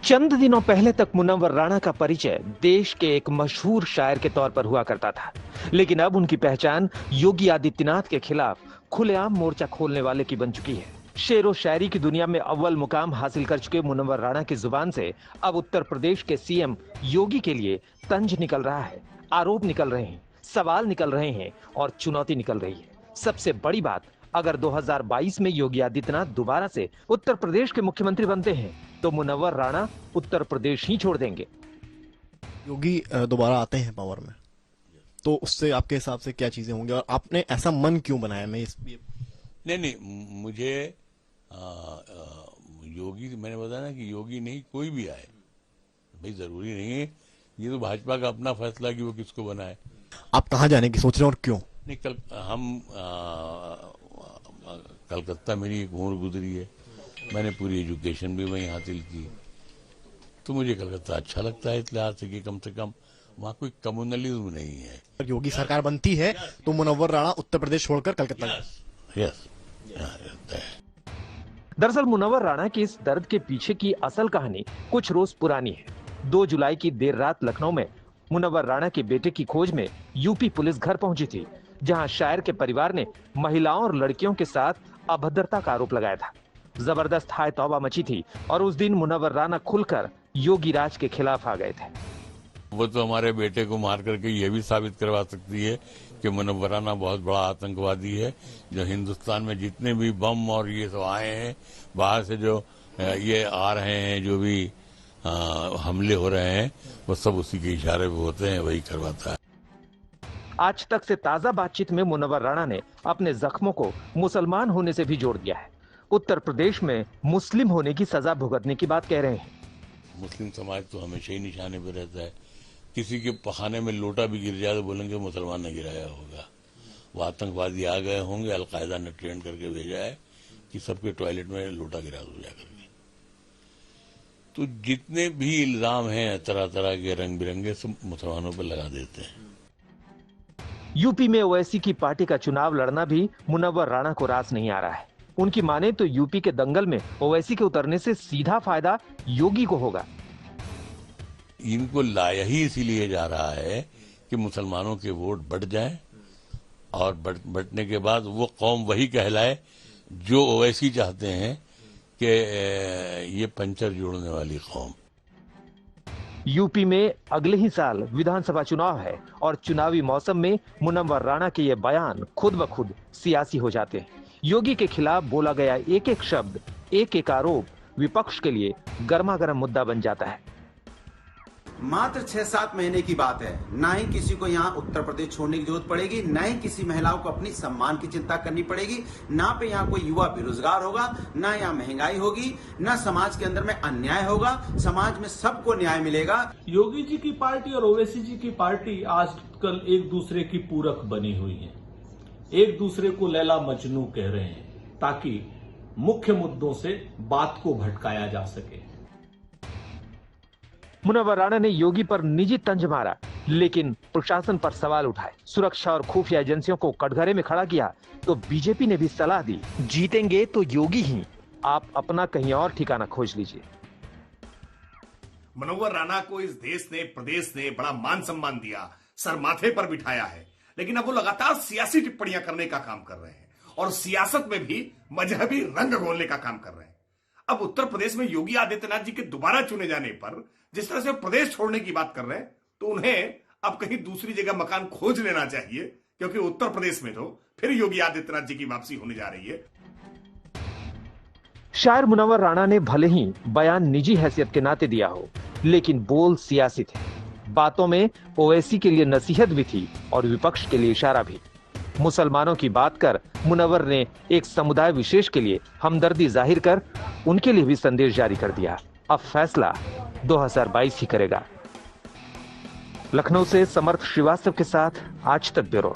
चंद दिनों पहले तक मुनव्वर राणा का परिचय देश के एक मशहूर शायर के तौर पर हुआ करता था, लेकिन अब उनकी पहचान योगी आदित्यनाथ के खिलाफ खुलेआम मोर्चा खोलने वाले की बन चुकी है। शेरो शायरी की दुनिया में अव्वल मुकाम हासिल कर चुके मुनव्वर राणा की जुबान से अब उत्तर प्रदेश के सीएम योगी के लिए तंज निकल रहा है, आरोप निकल रहे हैं, सवाल निकल रहे हैं और चुनौती निकल रही है। सबसे बड़ी बात, अगर 2022 में योगी आदित्यनाथ दोबारा से उत्तर प्रदेश के मुख्यमंत्री बनते हैं तो मुनव्वर राणा उत्तर प्रदेश ही छोड़ देंगे। योगी दोबारा आते हैं पावर में तो उससे आपके हिसाब से क्या चीजें होंगी और आपने ऐसा मन क्यों बनाया? मैं इस नहीं, मुझे योगी, मैंने बताया ना कि योगी नहीं कोई भी आए, भाई जरूरी नहीं है, ये तो भाजपा का अपना फैसला कि वो किसको बनाए। आप कहाँ जाने की सोच रहे हैं और क्यों? नहीं, कलकत्ता मेरी एक उम्र गुजरी है, मैंने पूरी एजुकेशन भी वहीं हासिल की, तो मुझे कलकत्ता अच्छा लगता है इस लिहाज से कि कम से कम वहाँ कोई कम्युनलिज्म नहीं है। योगी सरकार बनती है तो मुनव्वर राणा उत्तर प्रदेश छोड़कर कलकत्ता। यस। दरअसल मुनव्वर राणा की इस दर्द के पीछे की असल कहानी कुछ रोज पुरानी है। 2 जुलाई की देर रात लखनऊ में मुनव्वर राणा के बेटे की खोज में यूपी पुलिस घर पहुंची थी, जहां शायर के परिवार ने महिलाओं और लड़कियों के साथ अभद्रता का आरोप लगाया था। जबरदस्त हाय तौबा मची थी और उस दिन मुनव्वर राणा खुलकर योगी राज के खिलाफ आ गए थे। वो तो हमारे बेटे को मार करके ये भी साबित करवा सकती है कि मुनव्वर राणा बहुत बड़ा आतंकवादी है। जो हिंदुस्तान में जितने भी बम और ये सब आए हैं बाहर से, जो ये आ रहे हैं, जो भी हमले हो रहे हैं, वो सब उसी के इशारे पे होते हैं, वही करवाता है। आज तक से ताजा बातचीत में मुनव्वर राणा ने अपने जख्मों को मुसलमान होने से भी जोड़ दिया है। उत्तर प्रदेश में मुस्लिम होने की सजा भुगतने की बात कह रहे हैं। मुस्लिम समाज तो हमेशा ही निशाने पे रहता है। किसी के पखाने में लोटा भी गिर जाए तो बोलेंगे मुसलमान ने गिराया होगा। वो आतंकवादी आ गए होंगे, अलकायदा ने ट्रेन करके भेजा है कि सबके टॉयलेट में लोटा गिरा दो जा करके। तो जितने भी इल्जाम हैं तरह तरह के रंग बिरंगे, सब मुसलमानों पर लगा देते हैं। यूपी में ओवैसी की पार्टी का चुनाव लड़ना भी मुनव्वर राणा को रास नहीं आ रहा है। उनकी माने तो यूपी के दंगल में ओवैसी के उतरने से सीधा फायदा योगी को होगा। इनको लाया ही इसीलिए जा रहा है कि मुसलमानों के वोट बढ़ जाएं और बढ़ने के बाद वो कौम वही कहलाए जो ओवैसी चाहते हैं कि ये पंचर जोड़ने वाली कौम। यूपी में अगले ही साल विधानसभा चुनाव है और चुनावी मौसम में मुनव्वर राणा के ये बयान खुद ब खुद सियासी हो जाते हैं। योगी के खिलाफ बोला गया एक एक शब्द, एक एक आरोप विपक्ष के लिए गर्मागर्म मुद्दा बन जाता है। मात्र 6-7 महीने की बात है। ना ही किसी को यहाँ उत्तर प्रदेश छोड़ने की जरूरत पड़ेगी, ना ही किसी महिलाओं को अपनी सम्मान की चिंता करनी पड़ेगी, ना पे यहाँ कोई युवा बेरोजगार होगा, ना यहाँ महंगाई होगी, ना समाज के अंदर में अन्याय होगा। समाज में सबको न्याय मिलेगा। योगी जी की पार्टी और ओवैसी जी की पार्टी आजकल एक दूसरे की पूरक बनी हुई है, एक दूसरे को लैला मजनू कह रहे हैं ताकि मुख्य मुद्दों से बात को भटकाया जा सके। मुनव्वर राणा ने योगी पर निजी तंज मारा, लेकिन प्रशासन पर सवाल उठाए, सुरक्षा और खुफिया एजेंसियों को कटघरे में खड़ा किया, तो बीजेपी ने भी सलाह दी, जीतेंगे तो योगी ही, आप अपना कहीं और ठिकाना खोज लीजिए। मुनव्वर राणा को इस देश ने, प्रदेश ने बड़ा मान सम्मान दिया, सर माथे पर बिठाया है, लेकिन अब वो लगातार सियासी टिप्पणियां करने का काम कर रहे हैं और सियासत में भी मजहबी रंग घोलने का काम कर रहे हैं। अब उत्तर प्रदेश में योगी आदित्यनाथ जी के दोबारा चुने जाने पर जिस तरह से प्रदेश छोड़ने की बात कर रहे हैं, तो उन्हें अब कहीं दूसरी जगह मकान खोज लेना चाहिए, क्योंकि उत्तर प्रदेश में तो फिर योगी आदित्यनाथ जी की वापसी होने जा रही है। शायर मुनव्वर राणा ने भले ही बयान निजी हैसियत के नाते दिया हो, लेकिन बोल सियासी थे। बातों में ओवैसी के लिए नसीहत भी थी और विपक्ष के लिए इशारा भी। मुसलमानों की बात कर मुनव्वर ने एक समुदाय विशेष के लिए हमदर्दी जाहिर कर उनके लिए भी संदेश जारी कर दिया। अब फैसला 2022 ही करेगा। लखनऊ से समर्थ श्रीवास्तव के साथ आज तक ब्यूरो।